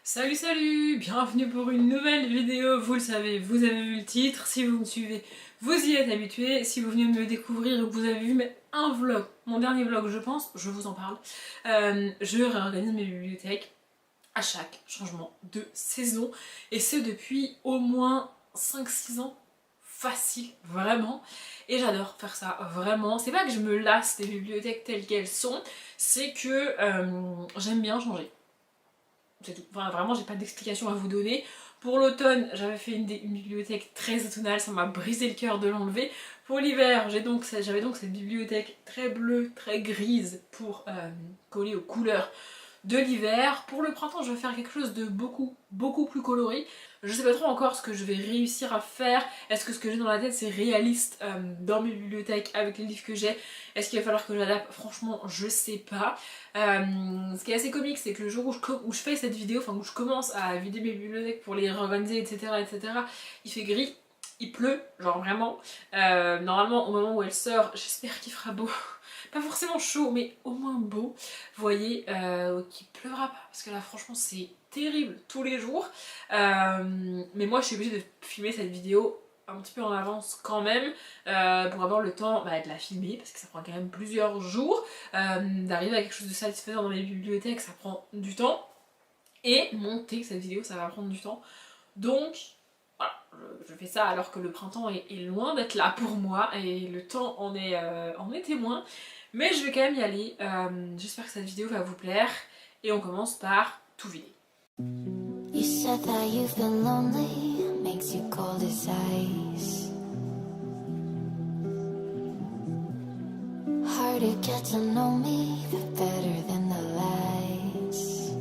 Salut salut, bienvenue pour une nouvelle vidéo, vous le savez, vous avez vu le titre, si vous me suivez, vous y êtes habitués, si vous venez de me découvrir ou que vous avez vu un vlog, mon dernier vlog je pense, je vous en parle, je réorganise mes bibliothèques à chaque changement de saison et ce depuis au moins 5-6 ans, facile, vraiment, et j'adore faire ça, vraiment, c'est pas que je me lasse des bibliothèques telles qu'elles sont, c'est que j'aime bien changer. C'est tout. Enfin, vraiment, j'ai pas d'explication à vous donner. Pour l'automne, j'avais fait une bibliothèque très automnale, ça m'a brisé le cœur de l'enlever. Pour l'hiver, j'avais donc cette bibliothèque très bleue, très grise pour coller aux couleurs de l'hiver. Pour le printemps, je vais faire quelque chose de beaucoup plus coloré. Je sais pas trop encore ce que je vais réussir à faire. Est-ce que ce que j'ai dans la tête c'est réaliste dans mes bibliothèques avec les livres que j'ai? Est-ce qu'il va falloir que j'adapte? Franchement, je sais pas. Ce qui est assez comique, c'est que le jour où je fais cette vidéo, enfin où je commence à vider mes bibliothèques pour les réorganiser, etc., il fait gris. Il pleut, genre vraiment. Normalement, au moment où elle sort, j'espère qu'il fera beau. Pas forcément chaud, mais au moins beau. Vous voyez, qu'il pleuvra pas. Parce que là, franchement, c'est terrible tous les jours. Mais moi, je suis obligée de filmer cette vidéo un petit peu en avance quand même pour avoir le temps de la filmer parce que ça prend quand même plusieurs jours d'arriver à quelque chose de satisfaisant dans les bibliothèques, ça prend du temps et monter cette vidéo ça va prendre du temps, donc voilà, je fais ça alors que le printemps est loin d'être là pour moi et le temps en est témoin, mais je vais quand même y aller. J'espère que cette vidéo va vous plaire et on commence par tout vider. You said that you've been lonely, makes you cold as ice. Hard to get to know me, but better than the lies.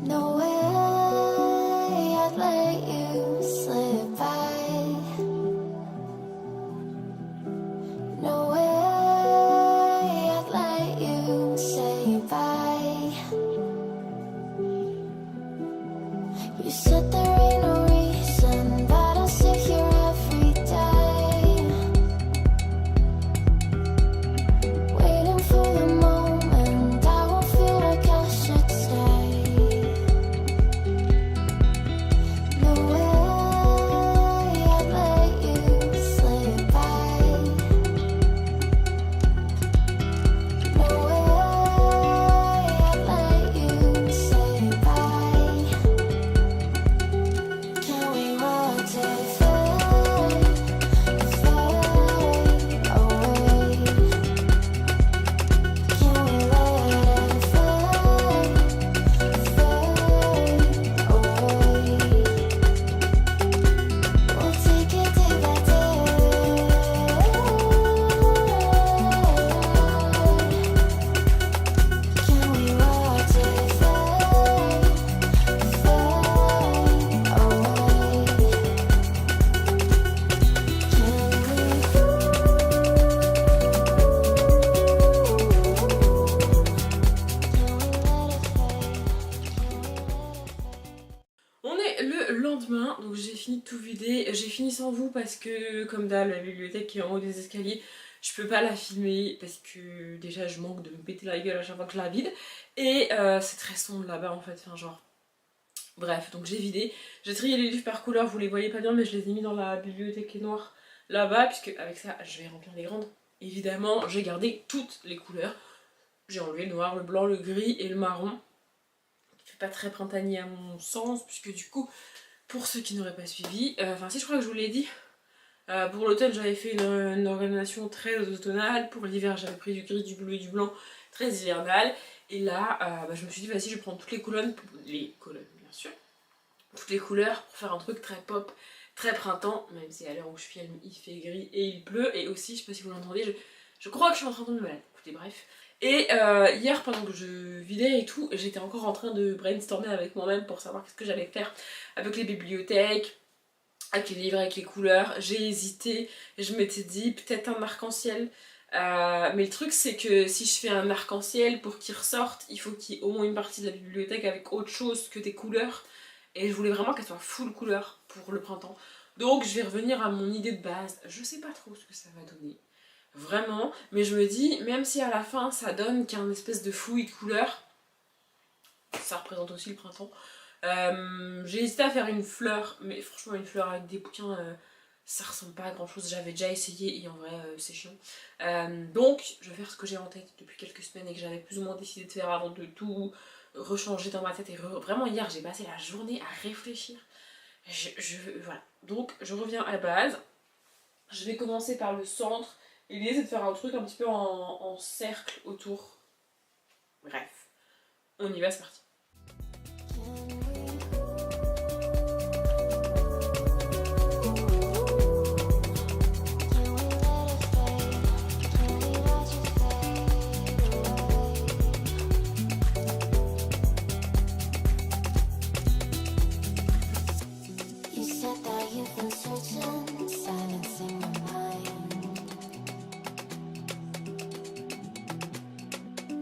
No way I'd let you slip by. No way I'd let you say bye. You said there ain't no reason, but I'll sit here every day, waiting for the moment I won't feel like I should stay. No way I'd let you slip by. No way I'd let you say bye. Can we watch it fade away? Can we let it fade away? We'll take it day by day. Can we watch it fade away? On est le lendemain, donc j'ai fini de tout vider. J'ai fini sans vous parce que, comme d'hab, la bibliothèque qui est en haut des escaliers, je peux pas la filmer parce que déjà je manque de me péter la gueule à chaque fois que je la vide. Et c'est très sombre là-bas en fait, enfin genre... Bref, donc j'ai vidé. J'ai trié les livres par couleur, vous les voyez pas bien, mais je les ai mis dans la bibliothèque qui est noire là-bas, puisque avec ça je vais remplir les grandes. Évidemment, j'ai gardé toutes les couleurs. J'ai enlevé le noir, le blanc, le gris et le marron. Qui fait pas très printanier à mon sens, puisque du coup, pour ceux qui n'auraient pas suivi, enfin si je crois que je vous l'ai dit, pour l'automne j'avais fait une organisation très automnale, pour l'hiver j'avais pris du gris, du bleu et du blanc, très hivernal, et là je me suis dit vas-y je vais prendre toutes les colonnes bien sûr, toutes les couleurs pour faire un truc très pop, très printemps, même si à l'heure où je filme il fait gris et il pleut, et aussi, je sais pas si vous l'entendez, je crois que je suis en train de tomber malade, écoutez bref. Et hier pendant que je vidais et tout, j'étais encore en train de brainstormer avec moi-même pour savoir qu'est-ce que j'allais faire avec les bibliothèques, avec les livres, avec les couleurs. J'ai hésité, je m'étais dit peut-être un arc-en-ciel. Mais le truc c'est que si je fais un arc-en-ciel, pour qu'il ressorte, il faut qu'il y ait au moins une partie de la bibliothèque avec autre chose que des couleurs. Et je voulais vraiment qu'elle soit full couleur pour le printemps. Donc je vais revenir à mon idée de base. Je sais pas trop ce que ça va donner. Vraiment. Mais je me dis, même si à la fin ça donne qu'un espèce de fouillis de couleurs, ça représente aussi le printemps. J'ai hésité à faire une fleur, mais franchement une fleur avec des bouquins, ça ressemble pas à grand chose. J'avais déjà essayé et en vrai c'est chiant. Donc je vais faire ce que j'ai en tête depuis quelques semaines et que j'avais plus ou moins décidé de faire avant de tout rechanger dans ma tête. Et vraiment hier j'ai passé la journée à réfléchir. Voilà, donc je reviens à la base. Je vais commencer par le centre. Et l'idée c'est de faire un truc un petit peu en cercle autour. Bref, on y va, c'est parti. You said that you've been searching, silencing your mind,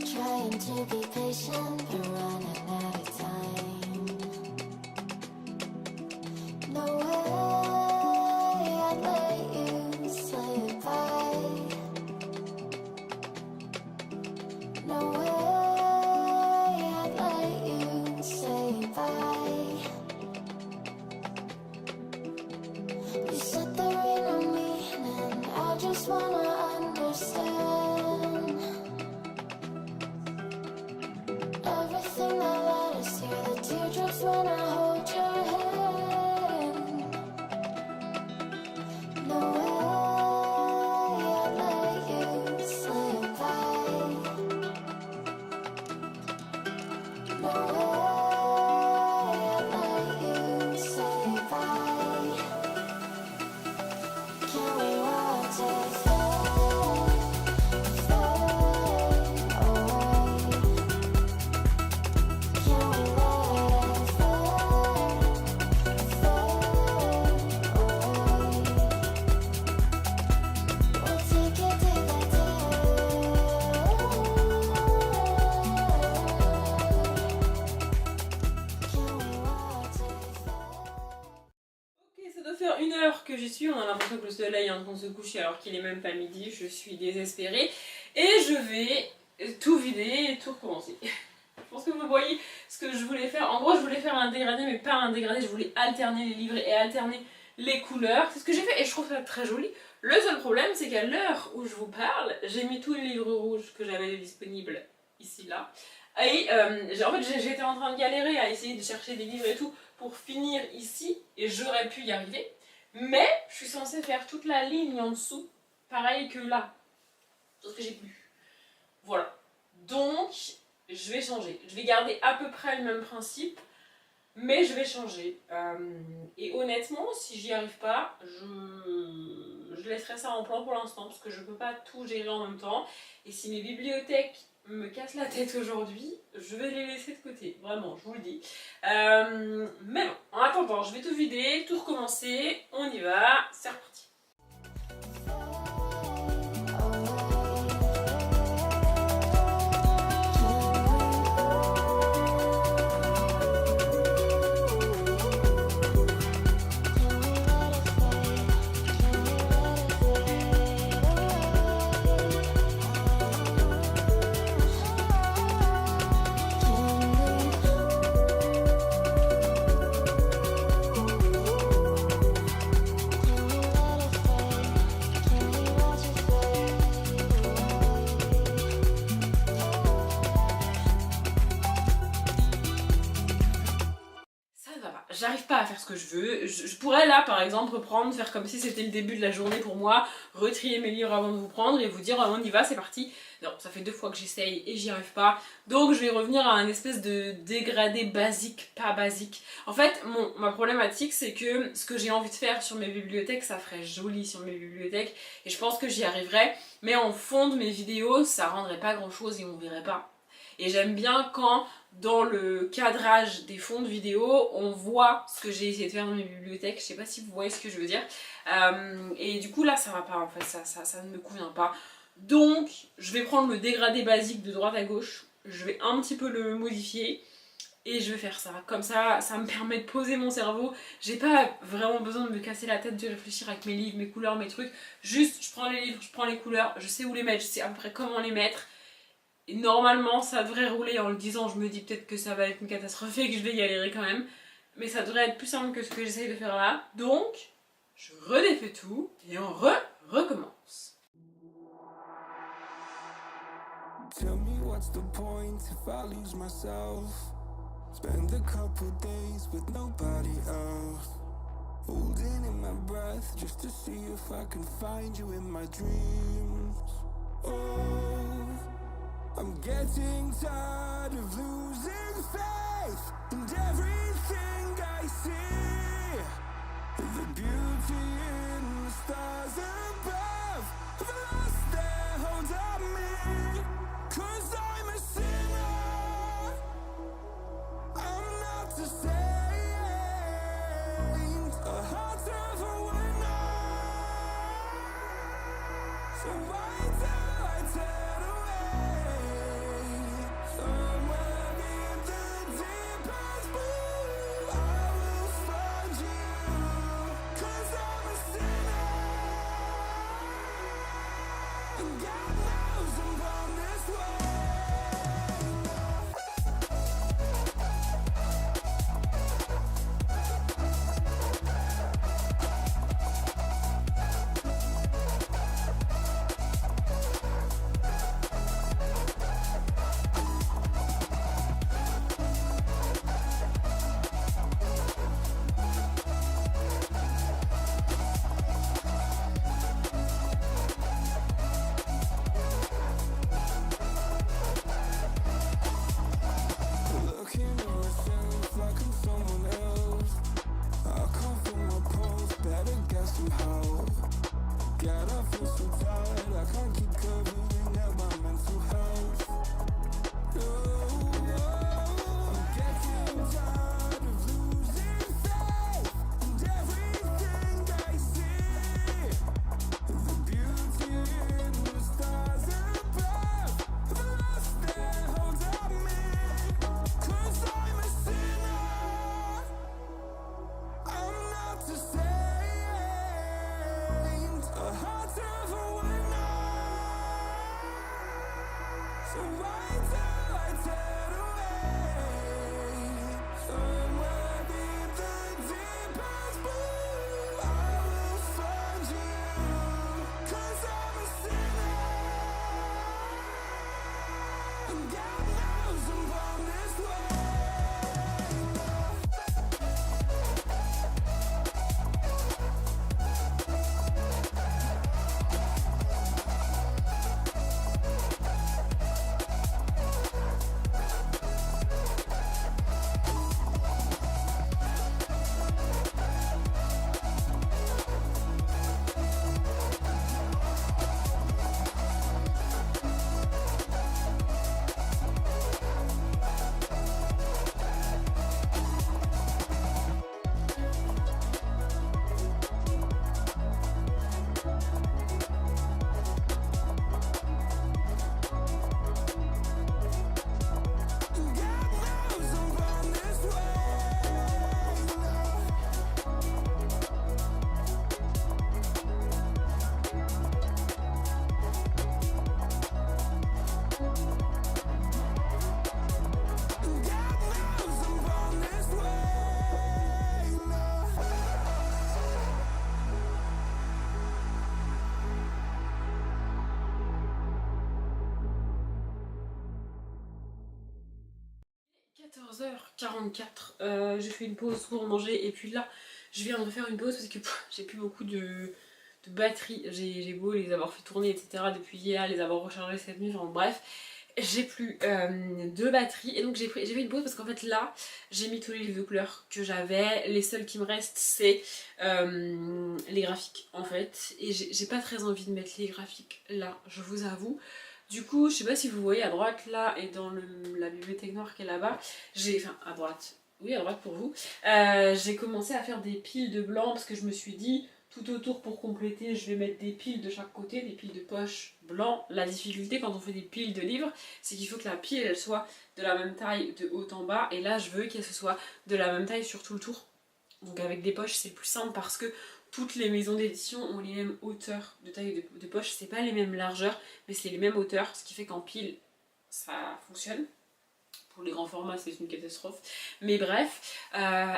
trying to be patient but running out of time. No way I'd let you slip by. No way I'd let you say bye. You said there ain't no meaning, I just wanna understand everything that led us here, the teardrops when I hold your hand. No way I'd let you slip by. No way I'd let you say bye. Can we watch it fade away? Can we let it fade away? We'll take it day by day. Can we watch it fade? Ok, ça doit faire 1 heure que j'y suis. On a l'impression que le soleil est en train de se coucher alors qu'il est même pas midi. Je suis désespérée. Et je vais tout vider et tout recommencer. Je pense que vous voyez ce que je voulais faire. En gros, je voulais faire un dégradé, mais pas un dégradé. Je voulais alterner les livres et alterner les couleurs. C'est ce que j'ai fait et je trouve ça très joli. Le seul problème, c'est qu'à l'heure où je vous parle, j'ai mis tous les livres rouges que j'avais disponibles ici, là. Et en fait, j'étais en train de galérer à essayer de chercher des livres et tout pour finir ici. Et j'aurais pu y arriver. Mais je suis censée faire toute la ligne en dessous, pareil que là. Sauf que j'ai plus. Voilà. Donc, je vais changer. Je vais garder à peu près le même principe, mais je vais changer. Et honnêtement, si j'y arrive pas, je laisserai ça en plan pour l'instant, parce que je peux pas tout gérer en même temps. Et si mes bibliothèques me cassent la tête aujourd'hui, je vais les laisser de côté. Vraiment, je vous le dis. Mais bon, en attendant, je vais tout vider, tout recommencer. On y va, c'est reparti. J'arrive pas à faire ce que je veux. Je pourrais là par exemple reprendre, faire comme si c'était le début de la journée pour moi, retrier mes livres avant de vous prendre et vous dire on y va, c'est parti. Non, ça fait 2 fois que j'essaye et j'y arrive pas. Donc je vais revenir à un espèce de dégradé basique, pas basique. En fait, ma problématique c'est que ce que j'ai envie de faire sur mes bibliothèques, ça ferait joli sur mes bibliothèques et je pense que j'y arriverai. Mais en fond de mes vidéos, ça rendrait pas grand chose et on verrait pas. Et j'aime bien quand, dans le cadrage des fonds de vidéo, on voit ce que j'ai essayé de faire dans mes bibliothèques. Je sais pas si vous voyez ce que je veux dire. Et du coup là, ça va pas en fait, ça ne me convient pas. Donc, je vais prendre le dégradé basique de droite à gauche. Je vais un petit peu le modifier. Et je vais faire ça. Comme ça, ça me permet de poser mon cerveau. J'ai pas vraiment besoin de me casser la tête, de réfléchir avec mes livres, mes couleurs, mes trucs. Juste, je prends les livres, je prends les couleurs, je sais où les mettre, je sais à peu près comment les mettre. Et normalement ça devrait rouler. En le disant, je me dis peut-être que ça va être une catastrophe et que je vais galérer quand même. Mais ça devrait être plus simple que ce que j'essaye de faire là. Donc, je redéfais tout et on recommence. Tell me what's the point if I lose myself. Spend a couple days with nobody else. Holding in my breath just to see if I can find you in my dreams. Oh, I'm getting tired of losing faith in everything I see. The beauty in the stars above, the lost their hold on me. 'Cause I'm a sinner, I'm not the same. A heart of a winner. So why do I turn away? Somewhere in the deepest blue, I will find you. 'Cause I'm a sinner, and God knows I'm born this way. Looking at myself like I'm someone else. I can't feel my pulse, better get some help. God, I feel so tired, I can't keep covering up my mental health. No, I'm getting tired of losing faith in everything I see. The beauty in the stars above, the lost their hold on me. 'Cause I'm a sinner, I'm not the saint. A heart of a winner. So why do I turn away? Somewhere in the deepest blue, I will find you. 'Cause I'm a sinner, and God knows I'm born this way. And God knows I'm born this way. 14h44, j'ai fait une pause pour manger et puis là je viens de refaire une pause parce que j'ai plus beaucoup de batterie. J'ai beau les avoir fait tourner etc depuis hier, les avoir rechargés cette nuit, enfin bref, j'ai plus de batterie et donc j'ai fait une pause parce qu'en fait là j'ai mis tous les livres de couleurs que j'avais. Les seuls qui me restent c'est les graphiques en fait, et j'ai pas très envie de mettre les graphiques là, je vous avoue. Du coup, je sais pas si vous voyez à droite là et dans la bibliothèque noire qui est là-bas, enfin à droite, oui à droite pour vous, j'ai commencé à faire des piles de blanc parce que je me suis dit tout autour pour compléter je vais mettre des piles de chaque côté, des piles de poche blanc. La difficulté quand on fait des piles de livres c'est qu'il faut que la pile elle soit de la même taille de haut en bas, et là je veux qu'elle soit de la même taille sur tout le tour. Donc avec des poches c'est plus simple parce que toutes les maisons d'édition ont les mêmes hauteurs de taille de poche, c'est pas les mêmes largeurs mais c'est les mêmes hauteurs, ce qui fait qu'en pile ça fonctionne. Pour les grands formats, c'est une catastrophe. Mais bref,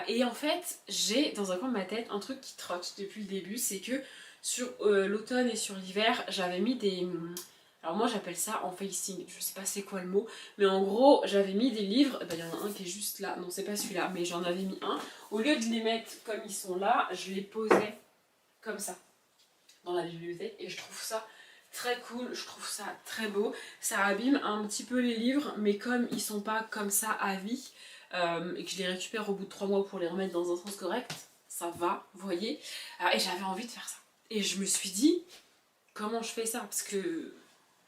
et en fait, j'ai dans un coin de ma tête un truc qui trotte depuis le début, c'est que sur l'automne et sur l'hiver, j'avais mis des... Alors moi j'appelle ça en facing, je sais pas c'est quoi le mot, mais en gros j'avais mis des livres, il y en a un qui est juste là, non c'est pas celui-là, mais j'en avais mis un. Au lieu de les mettre comme ils sont là, je les posais comme ça dans la bibliothèque et je trouve ça très cool, je trouve ça très beau. Ça abîme un petit peu les livres, mais comme ils sont pas comme ça à vie, et que je les récupère au bout de 3 mois pour les remettre dans un sens correct, ça va, vous voyez. Et j'avais envie de faire ça. Et je me suis dit, comment je fais ça? Parce que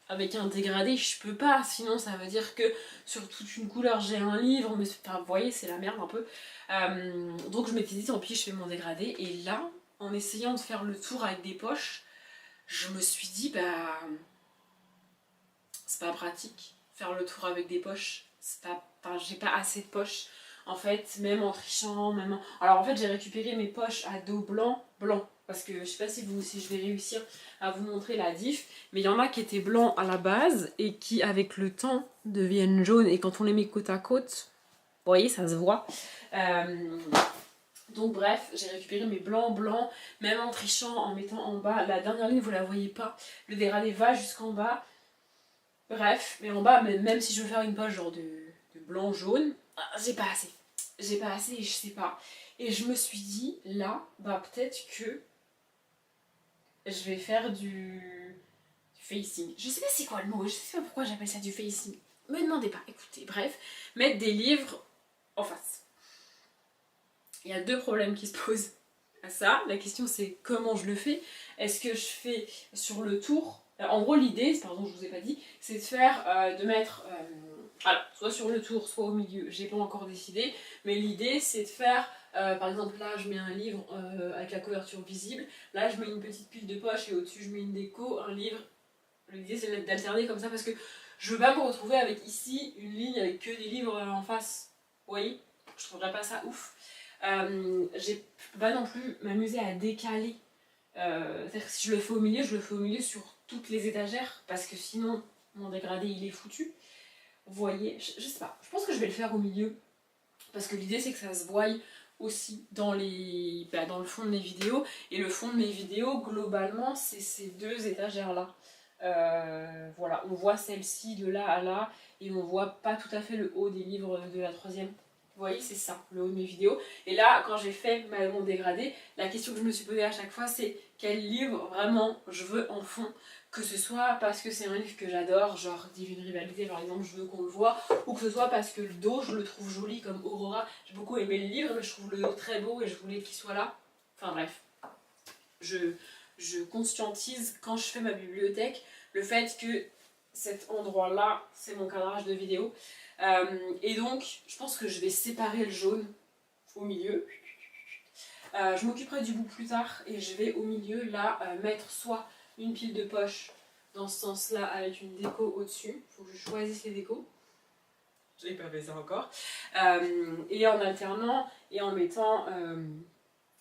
avec un dégradé, je peux pas, sinon ça veut dire que sur toute une couleur j'ai un livre, mais enfin, vous voyez, c'est la merde un peu. Donc je m'étais dit, tant pis, je fais mon dégradé. Et là, en essayant de faire le tour avec des poches, je me suis dit, bah, c'est pas pratique, faire le tour avec des poches, c'est pas, enfin, j'ai pas assez de poches. En fait, même en trichant, même en... Alors en fait, j'ai récupéré mes poches à dos blanc, parce que je sais pas si je vais réussir à vous montrer la diff, mais il y en a qui étaient blancs à la base et qui avec le temps deviennent jaunes, et quand on les met côte à côte, vous voyez, ça se voit. Donc bref, j'ai récupéré mes blancs, même en trichant, en mettant en bas, la dernière ligne vous la voyez pas, le dégradé va jusqu'en bas. Bref, mais en bas, même si je veux faire une poche genre de blanc jaune, j'ai pas assez. J'ai pas assez et je sais pas. Et je me suis dit, là, bah peut-être que je vais faire du facing. Je sais pas c'est quoi le mot, je sais pas pourquoi j'appelle ça du facing. Me demandez pas, écoutez, bref, mettre des livres en face. Il y a 2 problèmes qui se posent à ça. La question c'est comment je le fais. Est-ce que je fais sur le tour? En gros l'idée, pardon je vous ai pas dit, c'est de faire, de mettre, alors, soit sur le tour, soit au milieu, j'ai pas encore décidé, mais l'idée c'est de faire, par exemple là je mets un livre avec la couverture visible, là je mets une petite pile de poche et au-dessus je mets une déco, un livre. L'idée c'est d'alterner comme ça parce que je veux pas me retrouver avec ici une ligne avec que des livres en face, vous voyez, je trouverais pas ça ouf. Je peux pas non plus m'amuser à décaler, c'est-à-dire que si je le fais au milieu, je le fais au milieu sur toutes les étagères parce que sinon mon dégradé il est foutu. Vous voyez, je sais pas, je pense que je vais le faire au milieu parce que l'idée c'est que ça se voie aussi dans le fond de mes vidéos, et le fond de mes vidéos globalement c'est ces 2 étagères là. Voilà, on voit celle-ci de là à là et on voit pas tout à fait le haut des livres de la 3e. Vous voyez, c'est ça, le haut de mes vidéos. Et là, quand j'ai fait mon dégradé, la question que je me suis posée à chaque fois, c'est quel livre vraiment je veux en fond. Que ce soit parce que c'est un livre que j'adore, genre Divine Rivalité par exemple, je veux qu'on le voit, ou que ce soit parce que le dos, je le trouve joli comme Aurora. J'ai beaucoup aimé le livre, mais je trouve le dos très beau et je voulais qu'il soit là. Enfin bref, je conscientise quand je fais ma bibliothèque le fait que cet endroit-là, c'est mon cadrage de vidéo. Et donc, je pense que je vais séparer le jaune au milieu. Je m'occuperai du bout plus tard et je vais au milieu, là, mettre soit une pile de poche dans ce sens-là avec une déco au-dessus. Il faut que je choisisse les décos. Je n'ai pas fait ça encore. Et en alternant et en mettant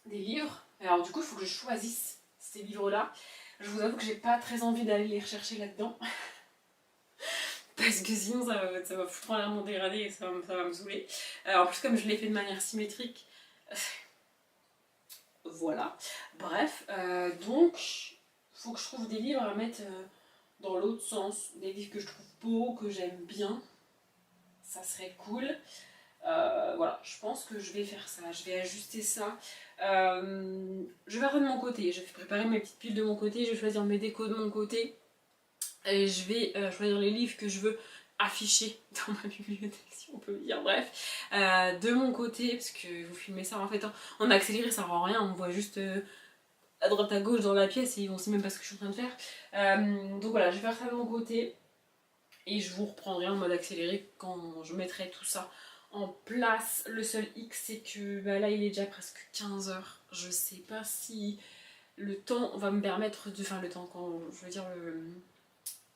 des livres. Alors du coup, il faut que je choisisse ces livres-là. Je vous avoue que j'ai pas très envie d'aller les rechercher là-dedans. Parce que sinon ça va foutre en l'air mon dégradé et ça va me saouler. En plus comme je l'ai fait de manière symétrique, voilà. Bref, donc faut que je trouve des livres à mettre dans l'autre sens. Des livres que je trouve beaux, que j'aime bien. Ça serait cool. Voilà, je pense que je vais faire ça. Je vais ajuster ça. Je vais faire de mon côté. Je vais préparer mes petites piles de mon côté. Je vais choisir mes décos de mon côté. Et je vais choisir les livres que je veux afficher dans ma bibliothèque, si on peut dire, bref. De mon côté, parce que vous filmez ça en fait, en accéléré ça rend rien, on voit juste à droite à gauche dans la pièce et on sait même pas ce que je suis en train de faire. Donc voilà, je vais faire ça de mon côté et je vous reprendrai en mode accéléré quand je mettrai tout ça en place. Le seul X c'est que là il est déjà presque 15h, je sais pas si le temps va me permettre de... Enfin le temps, quand je veux dire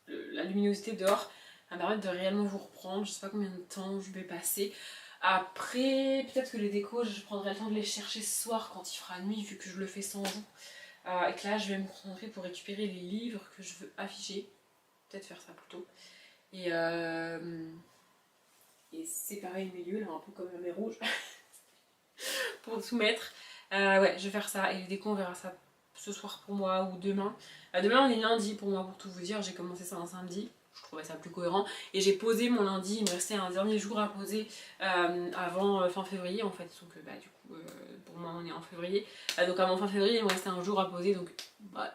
la luminosité dehors va me permettre de réellement vous reprendre. Je sais pas combien de temps je vais passer. Après, peut-être que les décos, je prendrai le temps de les chercher ce soir quand il fera nuit, vu que je le fais sans vous. Et que là, je vais me concentrer pour récupérer les livres que je veux afficher. Peut-être faire ça plus tôt. et séparer le milieu là un peu comme un mer rouge pour tout mettre. Ouais, je vais faire ça et les déco on verra ça ce soir pour moi ou demain. Demain on est lundi pour moi, pour tout vous dire, j'ai commencé ça un samedi. Je trouvais ça plus cohérent et j'ai posé mon lundi, il me restait un dernier jour à poser avant fin février en fait, donc du coup pour moi on est en février, donc avant fin février il me restait un jour à poser, donc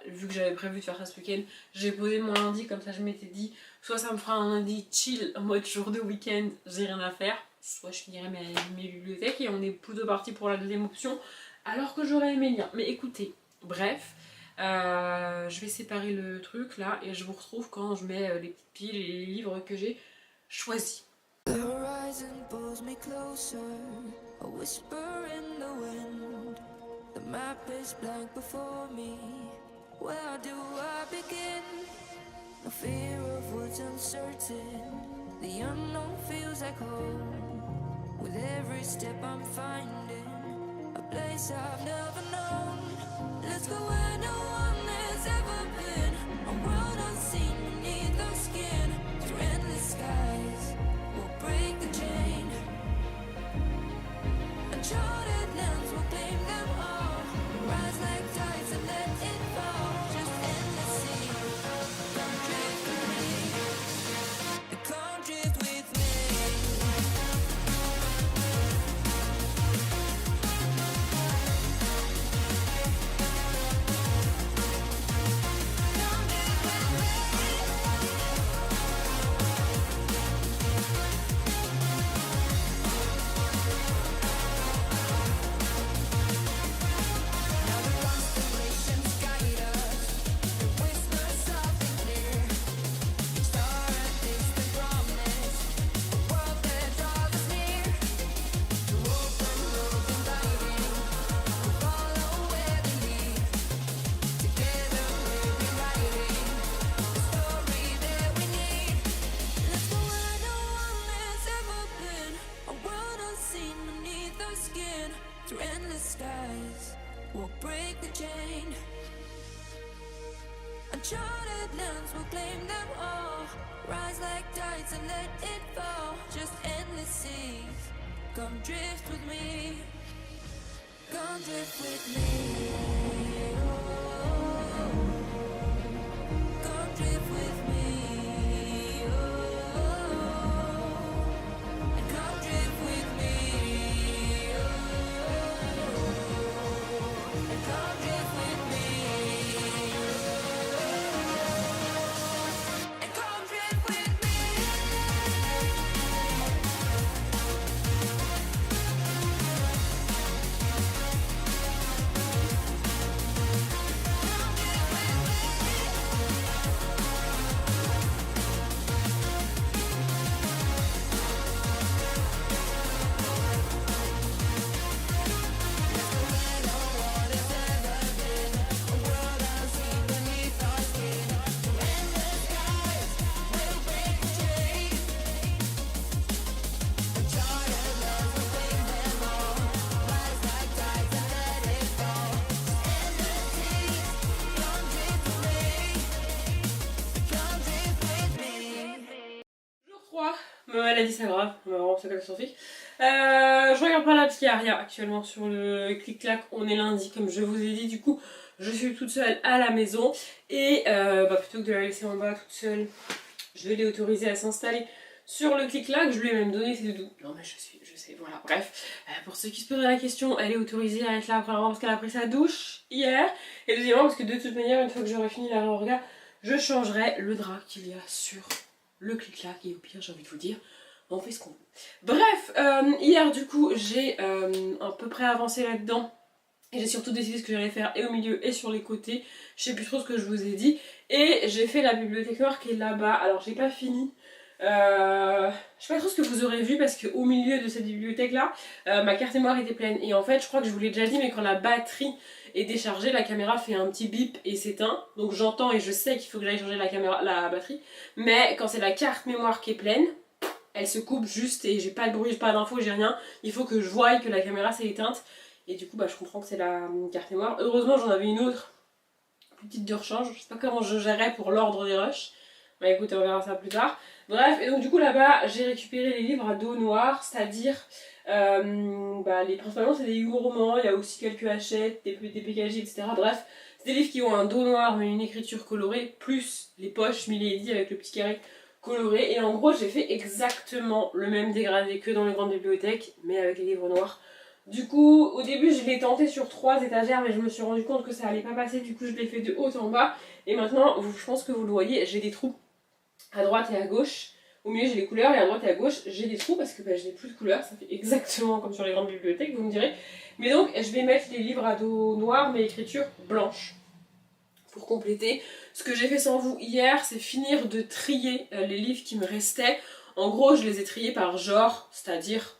vu que j'avais prévu de faire ça ce week-end, j'ai posé mon lundi comme ça, je m'étais dit soit ça me fera un lundi chill en mode jour de week-end, j'ai rien à faire, soit je finirai mes bibliothèques et on est plutôt parti pour la deuxième option alors que j'aurais aimé lire. Mais écoutez, bref, je vais séparer le truc là et je vous retrouve quand je mets les petites piles et les livres que j'ai choisis. The horizon pulls me closer, a whisper in the wind. The map is blank before me. Where do I begin? No fear of what's uncertain. The unknown feels like home. With every step I'm finding a place I've never known. Let's go where no one has ever been. A world unseen beneath our skin. Through endless skies, we'll break the chain. Uncharted lands will claim them all. Rise like tides and let it fall. Just endless sea. Come drift with me. Come drift with me. Through endless skies, we'll break the chain. Uncharted lands will claim them all. Rise like tides and let it fall. Just endless seas. Come drift with me. Come drift with me. Oh, come drift with me. Oh, and come drift with me. Come drift with me. And come drift with me. Ma maladie s'aggrave, vraiment c'est catastrophique. Je regarde pas là parce qu'il n'y a rien actuellement sur le clic-clac, on est lundi comme je vous ai dit, du coup je suis toute seule à la maison et plutôt que de la laisser en bas toute seule, je vais les autoriser à s'installer sur le clic-clac, je lui ai même donné ses doudous. Non mais je sais, voilà, bref. Pour ceux qui se poseraient la question, elle est autorisée à être là premièrement parce qu'elle a pris sa douche hier, et deuxièmement parce que de toute manière une fois que j'aurai fini la réorga, je changerai le drap qu'il y a sur le clic-clac et au pire j'ai envie de vous dire on fait ce qu'on veut. Bref, hier du coup j'ai à peu près avancé là-dedans et j'ai surtout décidé ce que j'allais faire et au milieu et sur les côtés, je sais plus trop ce que je vous ai dit, et j'ai fait la bibliothèque noire qui est là-bas. Alors j'ai pas fini, je sais pas trop ce que vous aurez vu parce qu'au milieu de cette bibliothèque là ma carte mémoire était pleine et en fait je crois que je vous l'ai déjà dit mais quand la batterie est déchargée la caméra fait un petit bip et s'éteint, donc j'entends et je sais qu'il faut que j'aille changer la batterie, mais quand c'est la carte mémoire qui est pleine elle se coupe juste et j'ai pas de bruit, j'ai pas d'infos, j'ai rien, il faut que je voie que la caméra s'est éteinte et du coup je comprends que c'est la carte mémoire. Heureusement j'en avais une autre plus petite de rechange, je sais pas comment je gérais pour l'ordre des rushs. Bah écoutez, on verra ça plus tard. Bref, et donc du coup là-bas, j'ai récupéré les livres à dos noir, c'est-à-dire, principalement c'est des romans, il y a aussi quelques Hachette, des PKJ, etc. Bref, c'est des livres qui ont un dos noir mais une écriture colorée, plus les poches Milady avec le petit carré coloré. Et en gros, j'ai fait exactement le même dégradé que dans les grandes bibliothèques, mais avec les livres noirs. Du coup, au début, je l'ai tenté sur 3 étagères, mais je me suis rendu compte que ça allait pas passer, du coup je l'ai fait de haut en bas. Et maintenant, je pense que vous le voyez, j'ai des trous à droite et à gauche. Au milieu j'ai les couleurs et à droite et à gauche j'ai des trous parce que je n'ai plus de couleurs, ça fait exactement comme sur les grandes bibliothèques, vous me direz. Mais donc je vais mettre les livres à dos noir mais écriture blanche pour compléter. Ce que j'ai fait sans vous hier, c'est finir de trier les livres qui me restaient. En gros, je les ai triés par genre, c'est-à-dire,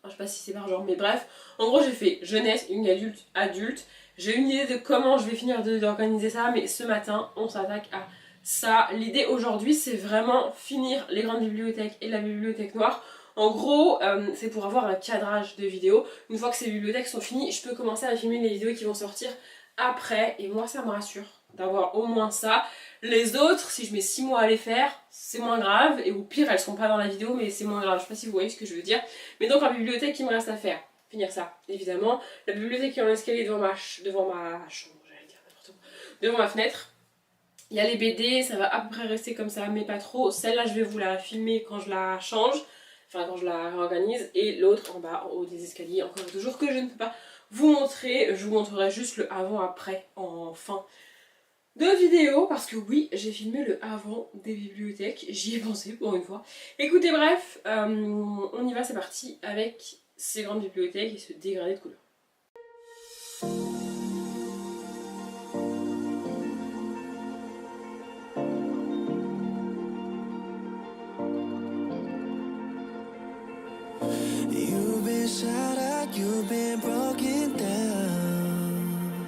je sais pas si c'est par genre, mais bref. En gros, j'ai fait jeunesse, une adulte, adulte. J'ai une idée de comment je vais finir d'organiser ça, mais ce matin, on s'attaque à ça. L'idée aujourd'hui, c'est vraiment finir les grandes bibliothèques et la bibliothèque noire. En gros, c'est pour avoir un cadrage de vidéos. Une fois que ces bibliothèques sont finies, je peux commencer à filmer les vidéos qui vont sortir après. Et moi, ça me rassure d'avoir au moins ça. Les autres, si je mets 6 mois à les faire, c'est moins grave. Et au pire, elles sont pas dans la vidéo, mais c'est moins grave. Je sais pas si vous voyez ce que je veux dire. Mais donc, la bibliothèque, il me reste à faire. Finir ça, évidemment. La bibliothèque qui est en escalier devant ma chambre, j'allais dire n'importe quoi. Devant ma fenêtre. Il y a les BD, ça va à peu près rester comme ça, mais pas trop. Celle-là, je vais vous la filmer quand je la change, enfin quand je la réorganise. Et l'autre en bas, en haut des escaliers, encore toujours que je ne peux pas vous montrer. Je vous montrerai juste le avant-après en fin de vidéo, parce que oui, j'ai filmé le avant des bibliothèques. J'y ai pensé pour une fois. Écoutez, bref, on y va, c'est parti avec ces grandes bibliothèques et ce dégradé de couleurs. You've been shot at, you've been broken down.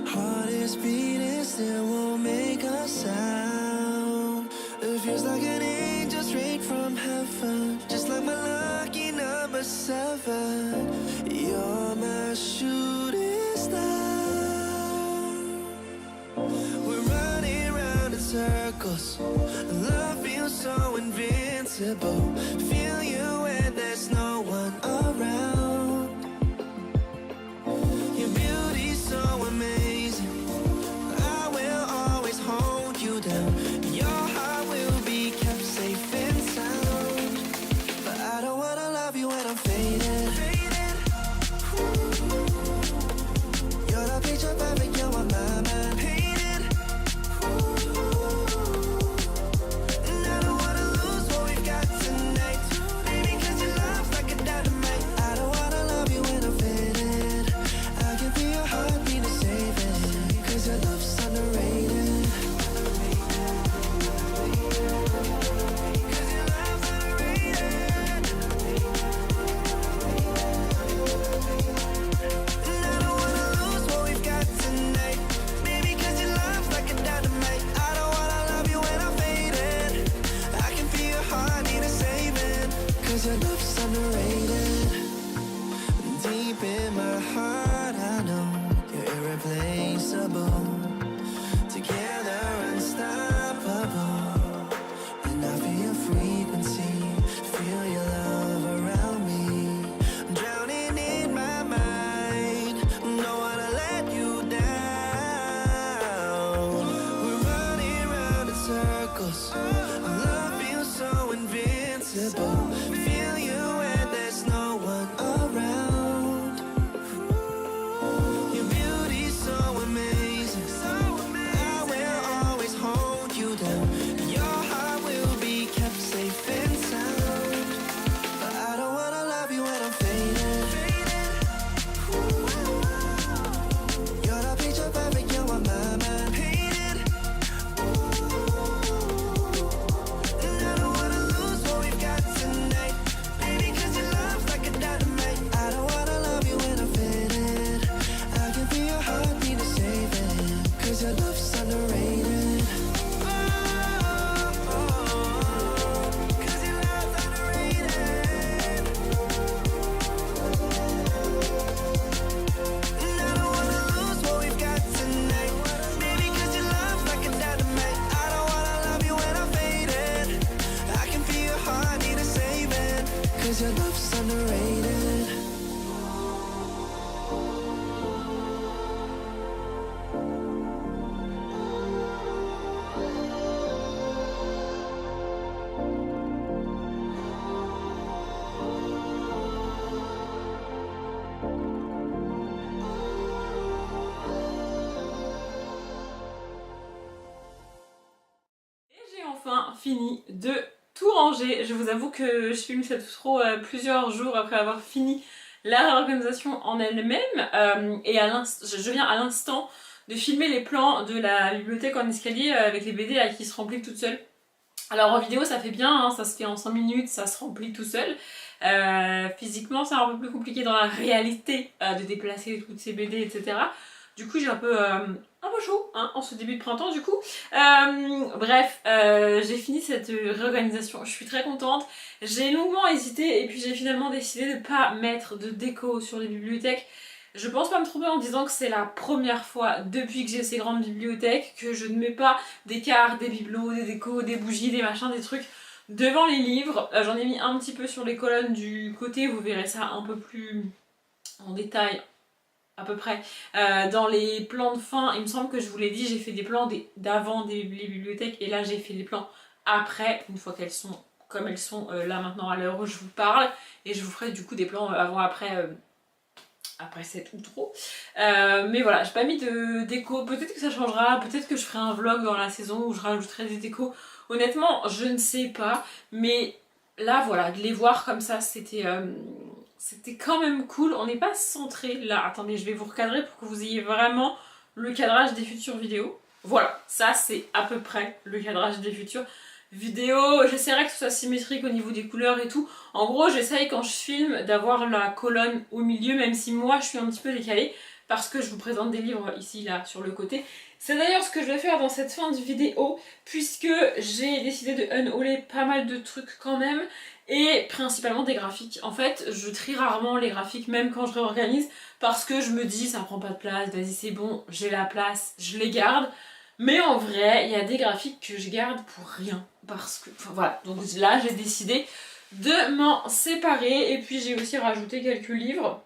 Heart is beating, still won't make a sound. It feels like an angel straight from heaven, just like my lucky number 7. You're my shooting star. We're running round in circles. Love feels so invincible. Feel you when there's no one around. Your beauty's so amazing. I will always hold you down. Your heart will be kept safe and sound. But I don't wanna love you when I'm faded. You're the picture perfect, you're on my mind. Painted. And I don't wanna lose what we've got tonight. Baby, 'cause your love's like a dynamite. I don't wanna love you when I'm faded. I can feel your heartbeat to save it. 'Cause your love's underrated. 'Cause your love's underrated. And I don't wanna lose what we've got tonight. Baby, 'cause your love's like a dynamite. I don't wanna love you when I'm faded. I can feel your heart need a saving. 'Cause your love's underrated. Deep in my heart I know you're irreplaceable. Together unstoppable. And I feel your frequency. Feel your love around me. I'm drowning in my mind. Don't wanna let you down. We're running round in circles. Love feels so invincible. Feel you when there's enfin fini de tout ranger. Je vous avoue que je filme cette outro plusieurs jours après avoir fini la réorganisation en elle-même. Et je viens à l'instant de filmer les plans de la bibliothèque en escalier avec les BD là, qui se remplissent toutes seules. Alors en vidéo ça fait bien, hein, ça se fait en 5 minutes, ça se remplit tout seul. Physiquement c'est un peu plus compliqué dans la réalité de déplacer toutes ces BD, etc. Du coup j'ai un peu chaud hein, en ce début de printemps du coup. Bref, j'ai fini cette réorganisation, je suis très contente. J'ai longuement hésité et puis j'ai finalement décidé de ne pas mettre de déco sur les bibliothèques. Je pense pas me tromper en disant que c'est la première fois depuis que j'ai ces grandes bibliothèques que je ne mets pas des cartes, des bibelots, des décos, des bougies, des machins, des trucs devant les livres. J'en ai mis un petit peu sur les colonnes du côté, vous verrez ça un peu plus en détail à peu près. Dans les plans de fin, il me semble que je vous l'ai dit, j'ai fait des plans d'avant les bibliothèques et là j'ai fait les plans après, une fois qu'elles sont comme elles sont là maintenant à l'heure où je vous parle, et je vous ferai du coup des plans avant-après après cette outro. Mais voilà, j'ai pas mis de déco, peut-être que ça changera, peut-être que je ferai un vlog dans la saison où je rajouterai des décos. Honnêtement, je ne sais pas, mais là voilà, de les voir comme ça, c'était quand même cool. On n'est pas centré là, attendez, je vais vous recadrer pour que vous ayez vraiment le cadrage des futures vidéos. Voilà, ça c'est à peu près le cadrage des futures vidéos. J'essaierai que ce soit symétrique au niveau des couleurs et tout. En gros, j'essaye quand je filme d'avoir la colonne au milieu, même si moi je suis un petit peu décalée parce que je vous présente des livres ici, là, sur le côté. C'est d'ailleurs ce que je vais faire dans cette fin de vidéo, puisque j'ai décidé de unhauler pas mal de trucs quand même, et principalement des graphiques. En fait, je trie rarement les graphiques, même quand je réorganise, parce que je me dis, ça prend pas de place, vas-y c'est bon, j'ai la place, je les garde. Mais en vrai, il y a des graphiques que je garde pour rien, parce que, enfin voilà, donc là j'ai décidé de m'en séparer, et puis j'ai aussi rajouté quelques livres.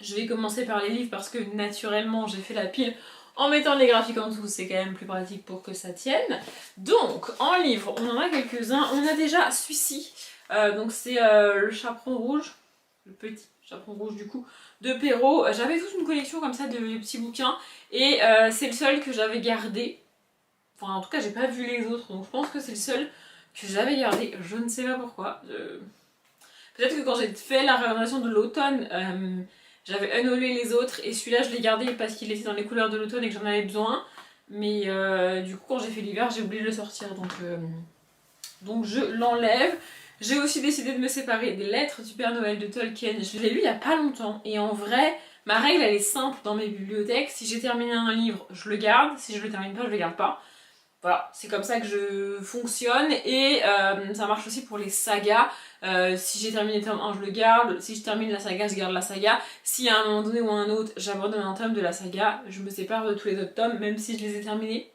Je vais commencer par les livres parce que naturellement j'ai fait la pile en mettant les graphiques en dessous, c'est quand même plus pratique pour que ça tienne. Donc en livres, on en a quelques-uns. On a déjà celui-ci, donc c'est le chaperon rouge, le petit chaperon rouge du coup, de Perrault. J'avais toute une collection comme ça de petits bouquins et c'est le seul que j'avais gardé. Enfin en tout cas j'ai pas vu les autres, donc je pense que c'est le seul que j'avais gardé. Je ne sais pas pourquoi. Peut-être que quand j'ai fait la réorganisation de l'automne, j'avais unhaulé les autres et celui-là je l'ai gardé parce qu'il était dans les couleurs de l'automne et que j'en avais besoin. Mais du coup quand j'ai fait l'hiver j'ai oublié de le sortir, donc je l'enlève. J'ai aussi décidé de me séparer des lettres du Père Noël de Tolkien. Je l'ai lu il y a pas longtemps et en vrai ma règle elle est simple dans mes bibliothèques. Si j'ai terminé un livre je le garde, si je le termine pas je le garde pas. Voilà, c'est comme ça que je fonctionne et ça marche aussi pour les sagas. Si j'ai terminé tome 1, je le garde. Si je termine la saga, je garde la saga. Si à un moment donné ou à un autre, j'abandonne un tome de la saga, je me sépare de tous les autres tomes, même si je les ai terminés.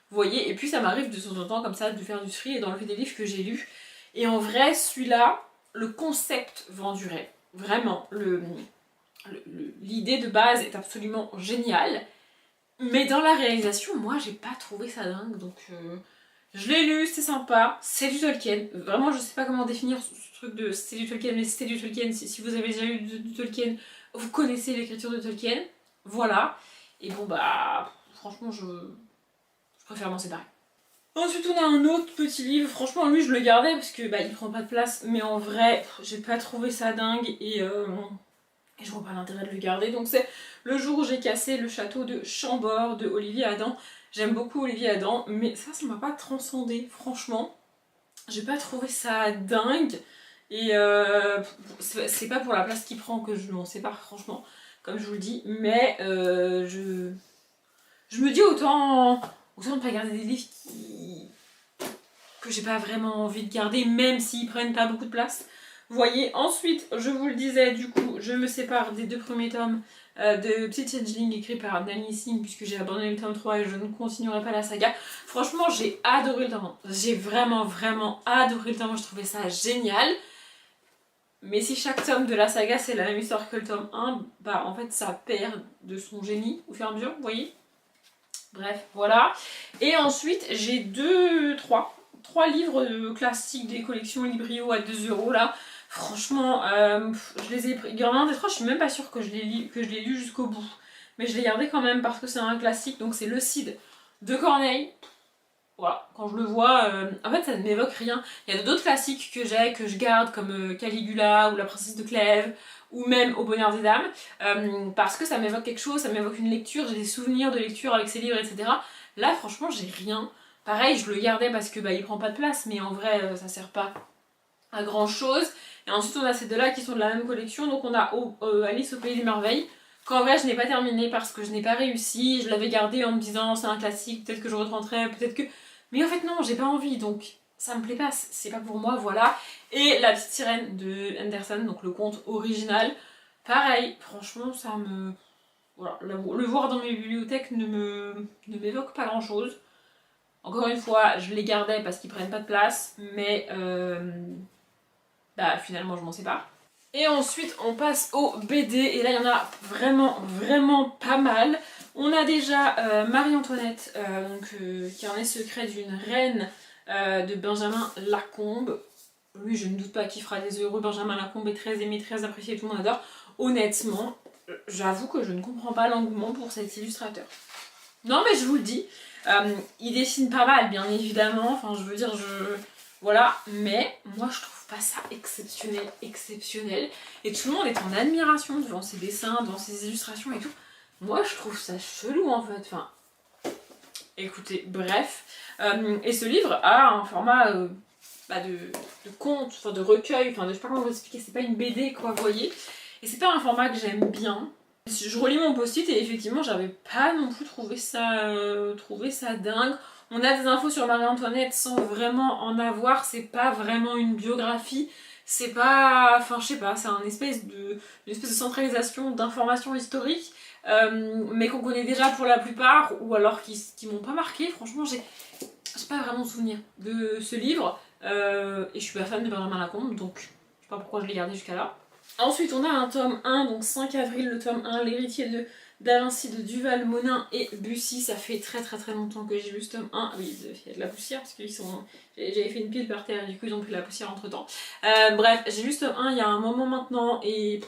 Vous voyez, et puis ça m'arrive de temps en temps comme ça de faire du tri et d'enlever des livres que j'ai lus. Et en vrai, celui-là, le concept vend du rêve. Vraiment, l'idée de base est absolument géniale. Mais dans la réalisation, moi j'ai pas trouvé ça dingue, donc je l'ai lu, c'est sympa, c'est du Tolkien. Vraiment, je sais pas comment définir ce truc de c'est du Tolkien, mais c'est du Tolkien. Si vous avez déjà lu du Tolkien, vous connaissez l'écriture de Tolkien, voilà. Et bon bah, franchement, je préfère m'en séparer. Ensuite, on a un autre petit livre, franchement, lui je le gardais parce que bah il prend pas de place, mais en vrai, j'ai pas trouvé ça dingue et je vois pas l'intérêt de le garder. Donc c'est Le jour où j'ai cassé le château de Chambord de Olivier Adam. J'aime beaucoup Olivier Adam, mais ça m'a pas transcendé, franchement. J'ai pas trouvé ça dingue. Et c'est pas pour la place qu'il prend que je m'en sépare, franchement, comme je vous le dis. Mais je me dis autant ne pas garder des livres que j'ai pas vraiment envie de garder, même s'ils prennent pas beaucoup de place. Vous voyez, ensuite, je vous le disais, du coup, je me sépare des 2 premiers tomes de Petite Changeling écrit par Nani Singh, puisque j'ai abandonné le tome 3 et je ne continuerai pas la saga. Franchement, j'ai adoré le tome 1. J'ai vraiment adoré le tome 1, je trouvais ça génial. Mais si chaque tome de la saga c'est la même histoire que le tome 1, bah en fait ça perd de son génie au fur et à mesure, vous voyez. Bref, voilà. Et ensuite, j'ai 3 livres classiques des collections Librio à 2 € là. Franchement, je les ai pris. Il y en a un des 3, je suis même pas sûre que je l'ai lu jusqu'au bout. Mais je l'ai gardé quand même parce que c'est un classique. Donc c'est Le Cid de Corneille. voilà, quand je le vois, en fait ça ne m'évoque rien. Il y a d'autres classiques que j'ai, que je garde, comme Caligula ou La Princesse de Clèves, ou même Au Bonheur des Dames, parce que ça m'évoque quelque chose, ça m'évoque une lecture, j'ai des souvenirs de lecture avec ces livres, etc. Là franchement j'ai rien. Pareil, je le gardais parce que il prend pas de place, mais en vrai ça sert pas à grand chose. Et ensuite on a ces deux-là qui sont de la même collection, donc on a Alice au Pays des Merveilles, qu'en vrai je n'ai pas terminé parce que je n'ai pas réussi, je l'avais gardé en me disant c'est un classique, peut-être que je retenterai, peut-être que... Mais en fait non, j'ai pas envie, donc ça me plaît pas, c'est pas pour moi, voilà. Et La Petite Sirène de Andersen, donc le conte original, pareil, franchement ça me... Voilà, le voir dans mes bibliothèques ne m'évoque pas grand chose. Encore une fois, je les gardais parce qu'ils prennent pas de place, mais finalement je m'en sépare. Et ensuite on passe au BD, et là il y en a vraiment pas mal. On a déjà Marie-Antoinette, qui en est secret d'une reine, de Benjamin Lacombe. Lui je ne doute pas qu'il fera des heureux, Benjamin Lacombe est très aimé, très apprécié, tout le monde adore. Honnêtement, j'avoue que je ne comprends pas l'engouement pour cet illustrateur. Non mais je vous le dis, il dessine pas mal bien évidemment, enfin je veux dire voilà, mais moi je trouve pas ça exceptionnel, et tout le monde est en admiration devant ses dessins, devant ses illustrations et tout. Moi je trouve ça chelou en fait, enfin écoutez, bref. Et ce livre a un format de conte, enfin de recueil, enfin je sais pas comment vous expliquer, c'est pas une BD quoi, vous voyez, et c'est pas un format que j'aime bien. Je relis mon post-it et effectivement j'avais pas non plus trouvé ça dingue. On a des infos sur Marie-Antoinette sans vraiment en avoir, c'est pas vraiment une biographie, c'est pas... Enfin je sais pas, c'est une espèce de centralisation d'informations historiques, mais qu'on connaît déjà pour la plupart, ou alors qui m'ont pas marqué. Franchement j'ai pas vraiment souvenir de ce livre, et je suis pas fan de Benjamin Lacombe, donc je sais pas pourquoi je l'ai gardé jusqu'à là. Ensuite on a un tome 1, donc 5 avril, le tome 1, L'héritier de Da Vinci de Duval, Monin et Bussy. Ça fait très longtemps que j'ai lu ce tome 1. Oui, il y a de la poussière parce que j'avais fait une pile par terre et du coup ils ont pris de la poussière entre temps. Bref, j'ai lu ce tome 1 il y a un moment maintenant et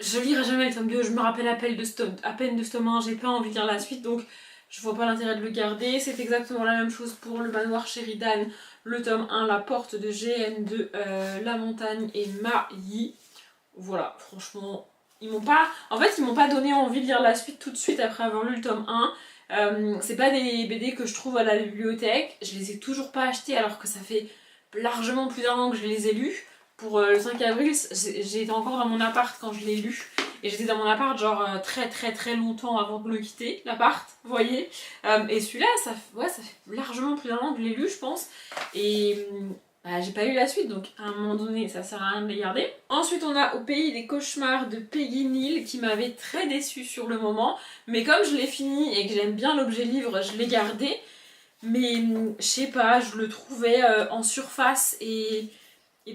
je lirai jamais le tome 2, je me rappelle à peine de ce tome 1, j'ai pas envie de lire la suite, donc je vois pas l'intérêt de le garder. C'est exactement la même chose pour Le Manoir Sheridan, le tome 1, La Porte de GN de La Montagne et Mailly. Voilà, franchement, ils m'ont pas donné envie de lire la suite tout de suite après avoir lu le tome 1. C'est pas des BD que je trouve à la bibliothèque, je les ai toujours pas achetés alors que ça fait largement plus d'1 an que je les ai lus. Pour le 5 avril, j'étais encore dans mon appart quand je l'ai lu. Et j'étais dans mon appart genre très longtemps avant de le quitter, l'appart, vous voyez. Et celui-là, ça fait largement plus d'1 an que je l'ai lu, je pense. Et j'ai pas lu la suite, donc à un moment donné, ça sert à rien de les garder. Ensuite, on a Au Pays des Cauchemars de Peggy Neal, qui m'avait très déçue sur le moment. Mais comme je l'ai fini et que j'aime bien l'objet livre, je l'ai gardé. Mais je sais pas, je le trouvais en surface et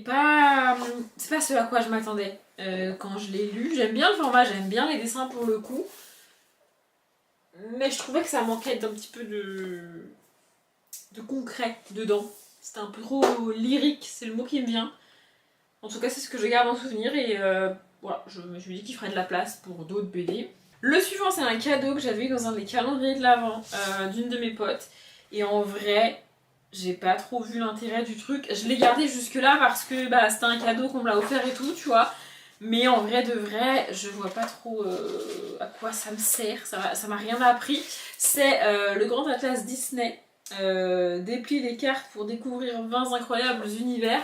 pas... C'est pas ce à quoi je m'attendais quand je l'ai lu. J'aime bien le format, j'aime bien les dessins pour le coup. Mais je trouvais que ça manquait d'un petit peu de concret dedans. C'était un peu trop lyrique, c'est le mot qui me vient. En tout cas, c'est ce que je garde en souvenir et voilà, je me suis dit qu'il ferait de la place pour d'autres BD. Le suivant, c'est un cadeau que j'avais eu dans un des calendriers de l'Avent d'une de mes potes. Et en vrai, j'ai pas trop vu l'intérêt du truc. Je l'ai gardé jusque là parce que c'était un cadeau qu'on me l'a offert et tout, tu vois. Mais en vrai de vrai, je vois pas trop à quoi ça me sert, ça m'a rien appris. C'est le grand atlas Disney, déplie les cartes pour découvrir 20 incroyables univers.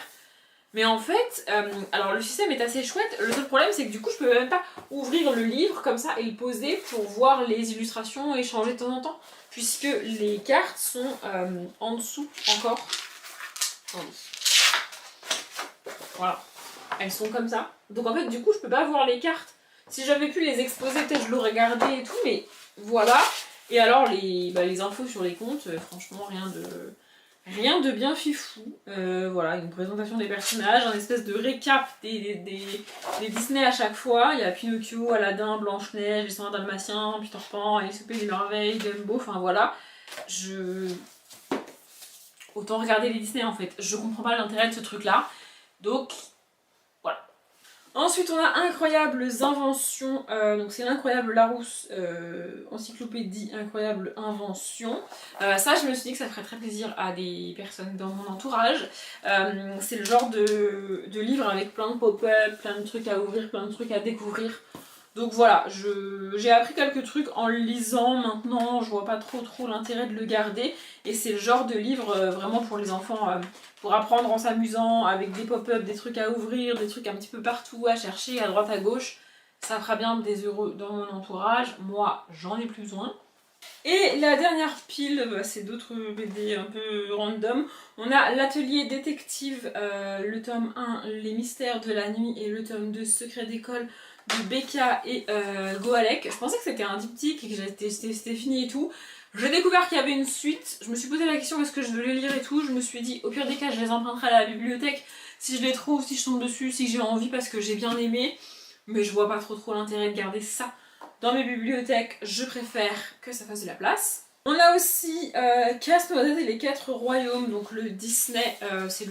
Mais en fait, alors le système est assez chouette, le seul problème c'est que du coup je peux même pas ouvrir le livre comme ça et le poser pour voir les illustrations et changer de temps en temps. Puisque les cartes sont en dessous encore. Voilà. Elles sont comme ça. Donc en fait du coup je peux pas voir les cartes. Si j'avais pu les exposer peut-être je l'aurais gardé et tout, mais voilà. Et alors les infos sur les comptes, franchement rien de bien fifou. Voilà, une présentation des personnages, un espèce de récap des Disney à chaque fois. Il y a Pinocchio, Aladdin, Blanche-Neige, les 101 Dalmatiens, Peter Pan, Alice au Pays des Merveilles, Dumbo, enfin voilà. Autant regarder les Disney en fait. Je comprends pas l'intérêt de ce truc là. Donc voilà. Ensuite on a Incroyables Inventions, donc c'est l'Incroyable Larousse, encyclopédie Incroyable Inventions. Ça je me suis dit que ça ferait très plaisir à des personnes dans mon entourage. C'est le genre de livre avec plein de pop-up, plein de trucs à ouvrir, plein de trucs à découvrir. Donc voilà, j'ai appris quelques trucs en le lisant maintenant, je vois pas trop l'intérêt de le garder. Et c'est le genre de livre vraiment pour les enfants, pour apprendre en s'amusant, avec des pop-up, des trucs à ouvrir, des trucs un petit peu partout à chercher, à droite à gauche. Ça fera bien des heureux dans mon entourage, moi j'en ai plus besoin. Et la dernière pile, c'est d'autres BD un peu random. On a l'Atelier Détective, le tome 1, Les Mystères de la Nuit, et le tome 2, Secret d'école, de Becca et Goalek. Je pensais que c'était un diptyque et que c'était fini et tout. J'ai découvert qu'il y avait une suite. Je me suis posé la question est-ce que je veux les lire et tout. Je me suis dit au pire des cas je les emprunterai à la bibliothèque si je les trouve, si je tombe dessus, si j'ai envie parce que j'ai bien aimé. Mais je vois pas trop l'intérêt de garder ça dans mes bibliothèques. Je préfère que ça fasse de la place. On a aussi Casse-Noisette et les 4 Royaumes, donc le Disney, c'est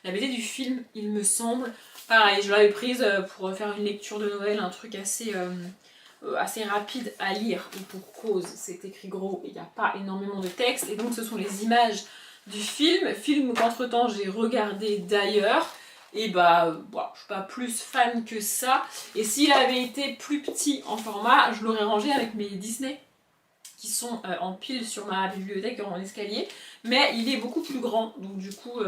la BD du film il me semble. Pareil, je l'avais prise pour faire une lecture de Noël, un truc assez rapide à lire, et pour cause, c'est écrit gros, il n'y a pas énormément de texte, et donc ce sont les images du film qu'entre temps j'ai regardé d'ailleurs, et voilà, je suis pas plus fan que ça, et s'il avait été plus petit en format, je l'aurais rangé avec mes Disney, qui sont en pile sur ma bibliothèque en escalier, mais il est beaucoup plus grand, donc du coup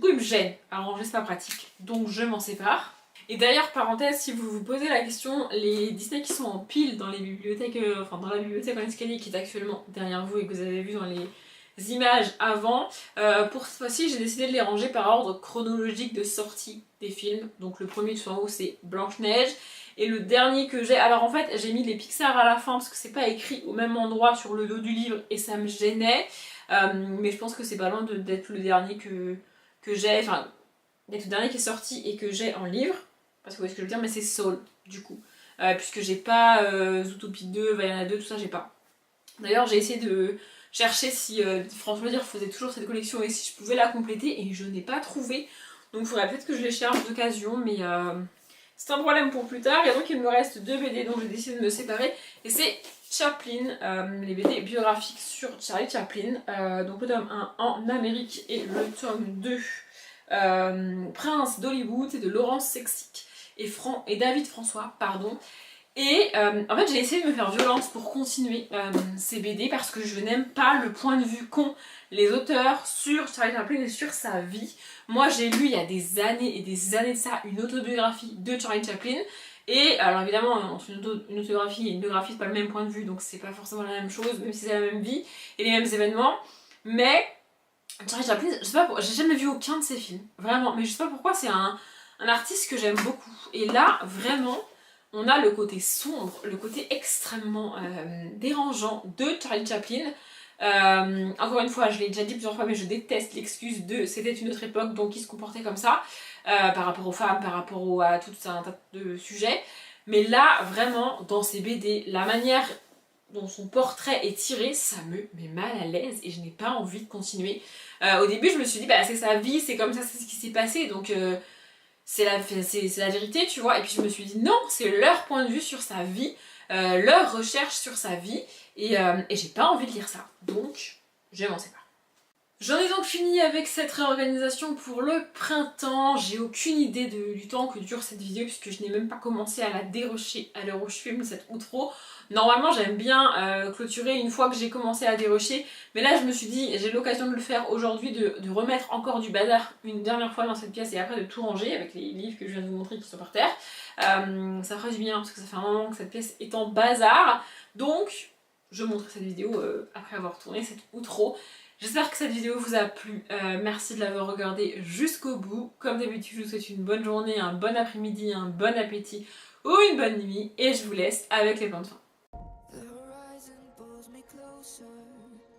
il me gêne à ranger, c'est pas pratique, donc je m'en sépare. Et d'ailleurs, parenthèse, si vous vous posez la question, les Disney qui sont en pile dans les bibliothèques, enfin dans la bibliothèque en escalier qui est actuellement derrière vous et que vous avez vu dans les images avant, pour cette fois-ci j'ai décidé de les ranger par ordre chronologique de sortie des films. Donc le premier tout en haut c'est Blanche-Neige, et le dernier que j'ai, alors en fait j'ai mis les Pixar à la fin parce que c'est pas écrit au même endroit sur le dos du livre et ça me gênait, mais je pense que c'est pas loin d'être le dernier que j'ai, enfin d'être le dernier qui est sorti et que j'ai en livre, parce que vous voyez ce que je veux dire, mais c'est Soul du coup, puisque j'ai pas Zootopie 2, Vaiana 2, tout ça j'ai pas. D'ailleurs j'ai essayé de chercher si François Dire faisait toujours cette collection et si je pouvais la compléter, et je n'ai pas trouvé, donc il faudrait peut-être que je les cherche d'occasion, mais c'est un problème pour plus tard. Et donc il me reste 2 BD dont j'ai décidé de me séparer, et c'est Chaplin, les BD biographiques sur Charlie Chaplin, donc le tome 1 en Amérique et le tome 2 Prince d'Hollywood, c'est de Laurence Sexic et David François, pardon. Et en fait j'ai essayé de me faire violence pour continuer ces BD parce que je n'aime pas le point de vue qu'ont les auteurs sur Charlie Chaplin et sur sa vie. Moi j'ai lu il y a des années et des années de ça une autobiographie de Charlie Chaplin, et alors évidemment entre une autobiographie et une biographie c'est pas le même point de vue, donc c'est pas forcément la même chose même si c'est la même vie et les mêmes événements, mais Charlie Chaplin, je sais pas pourquoi, j'ai jamais vu aucun de ses films, vraiment, mais je sais pas pourquoi, c'est un artiste que j'aime beaucoup. Et là, vraiment, on a le côté sombre, le côté extrêmement dérangeant de Charlie Chaplin. Encore une fois, je l'ai déjà dit plusieurs fois, mais je déteste l'excuse de c'était une autre époque, donc il se comportait comme ça, par rapport aux femmes, par rapport à tout un tas de sujets. Mais là, vraiment, dans ses BD, la manière dont son portrait est tiré, ça me met mal à l'aise et je n'ai pas envie de continuer. Au début je me suis dit bah c'est sa vie, c'est comme ça, c'est ce qui s'est passé, donc c'est la vérité, tu vois, et puis je me suis dit non, c'est leur point de vue sur sa vie, leur recherche sur sa vie, et j'ai pas envie de lire ça, donc je m'en sépare. J'en ai donc fini avec cette réorganisation pour le printemps. J'ai aucune idée du temps que dure cette vidéo puisque je n'ai même pas commencé à la dérocher à l'heure où je filme cette outro. Normalement j'aime bien clôturer une fois que j'ai commencé à dérocher, mais là je me suis dit j'ai l'occasion de le faire aujourd'hui, de remettre encore du bazar une dernière fois dans cette pièce et après de tout ranger avec les livres que je viens de vous montrer qui sont par terre. Ça ferait du bien parce que ça fait un moment que cette pièce est en bazar, donc je montrerai cette vidéo après avoir tourné cette outro. J'espère que cette vidéo vous a plu, merci de l'avoir regardée jusqu'au bout. Comme d'habitude, je vous souhaite une bonne journée, un bon après-midi, un bon appétit ou une bonne nuit, et je vous laisse avec les plans de fin. The horizon pulls me closer,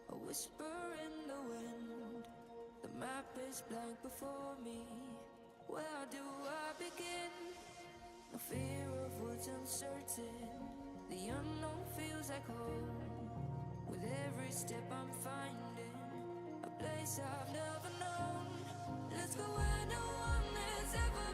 a whisper in the wind. The map is blank before me. Where do I begin? No fear of what's uncertain. The unknown feels like home. With every step I'm finding a place I've never known. Let's go where no one has ever